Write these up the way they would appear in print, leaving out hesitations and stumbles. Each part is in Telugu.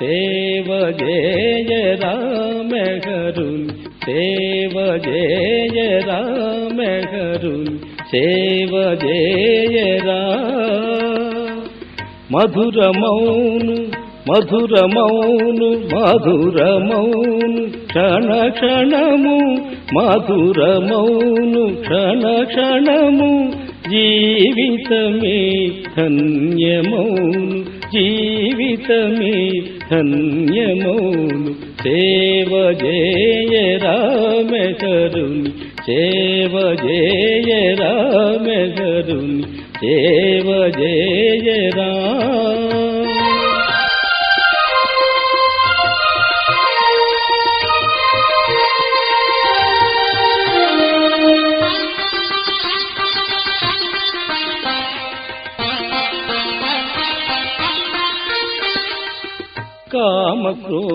సేవ జయరా మెహరుని సేవ జయరా మెహరుని సేవ జయరా మధురమౌను మధురమౌను మధురమౌను క్షణ క్షణము మధురమౌను క్షణ క్షణము జీవితమే ధన్యమౌను జీవితమే ధన్యమౌను సేవ జయరా మెహరుని సేవ జయరా మెహరుని సేవ జయరా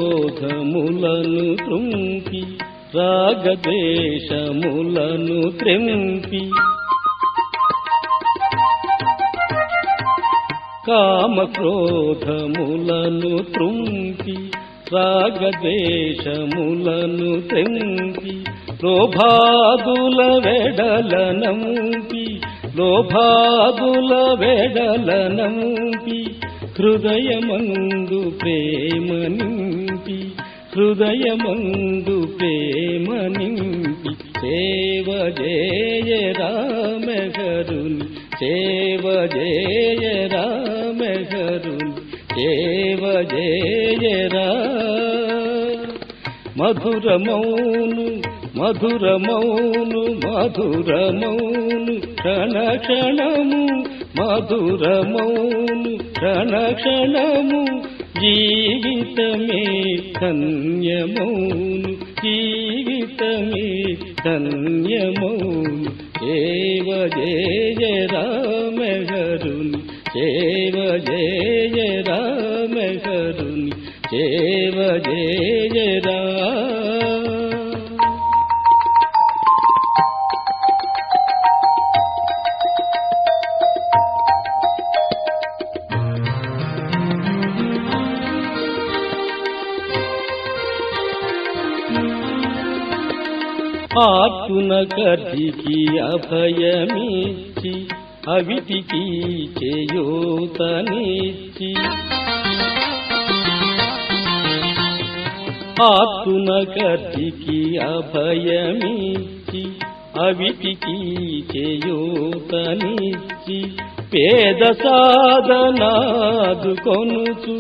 కామక్రోధములను త్రుంపి రాగద్వేషములను త్రెంపి కామక్రోధములను త్రుంపి రాగద్వేషములను త్రెంపి లోభాదుల వెడలనంపి లోభాదుల వెడలనంపి హృదయమందు ప్రేమ నింపి హృదయమందు ప్రేమ నింపి సేవ జయరా మెహరుని సేవ జయరా మెహరుని సేవ జయరా మధురమౌను మధురమౌను మధురమౌను క్షణ క్షణము మధురమౌను క్షణ క్షణము జీవితమే ధన్యమౌను జీవితమే ధన్యమౌను సేవ జయరా మెహరుని సేవ జయరా మెహరుని సేవ జయరా ఆర్తున కర్దికి అభయమిచ్చి అవిటికి చేయూతనిచ్చి ఆర్తున కర్దికి అభయమిచ్చి అవిటికి చేయూతనిచ్చి పేద సాధనాదు కొనుచు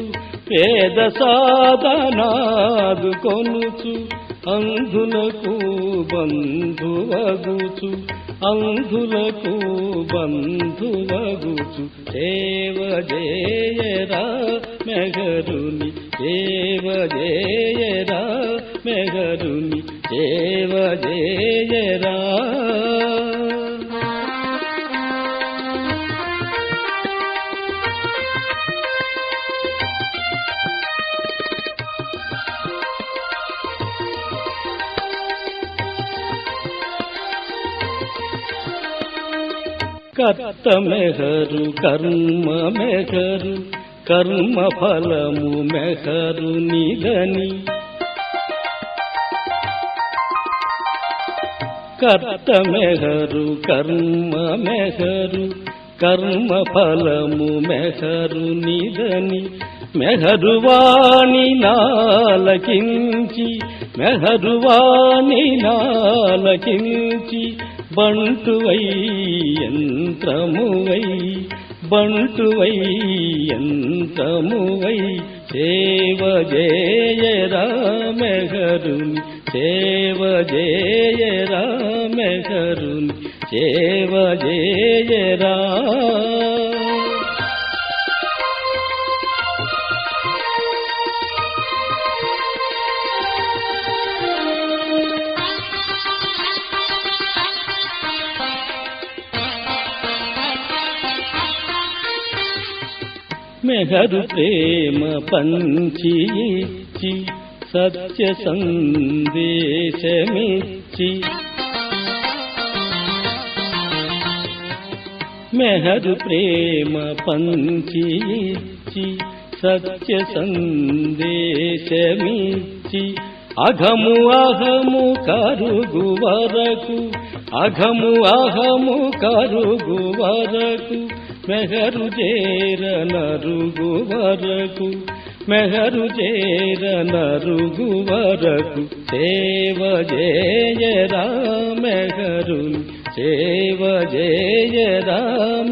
పేద సాధనాదు కొనుచు అంధులకు బంధువగుచు అంధులకు బంధువగుచు సేవ జయరా మెహరుని సేవ జయరా మెహరుని సేవ జయరా కర్త మెహరు కర్మ మెహరు కర్మ ఫలము మెహరు నిదని కర్త మెహరు కర్మ మెహరు కర్మ ఫలము మెహరు నిదని మెహరువాణి నాలకించి మెహరువాణి నాలకించి బంటువై యంత్రమువై బంటువై యంత్రమువై సేవ జయరా మెహరుని సేవ జయరా మెహరుని సేవ జయరా మెహరు ప్రేమ పంచి ఇచ్చి సత్య సందేశమిచ్చి మెహరు ప్రేమ పంచి ఇచ్చి సత్య సందేశమిచ్చి అఘము అహము కరుగు వరకు అఘము అహము కరుగు వరకు మెహరు చేర నరుగు వరకు మెహరు చేర నరుగు వరకు సేవ జయరా మెహరుని సేవ జయరా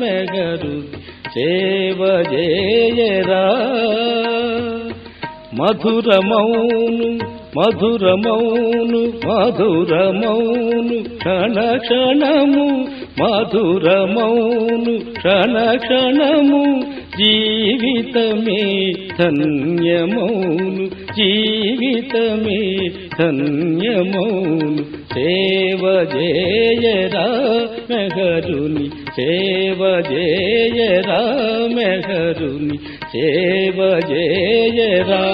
మెహరుని సేవ జయరా మధురమౌను మధురమౌను మధురమౌను క్షణ క్షణము మధురమౌను క్షణ క్షణము జీవితమే ధన్యమౌను జీవితమే ధన్యమౌను సేవ జయరా మెహరుని సేవ జయరా మెహరుని సేవ జయరా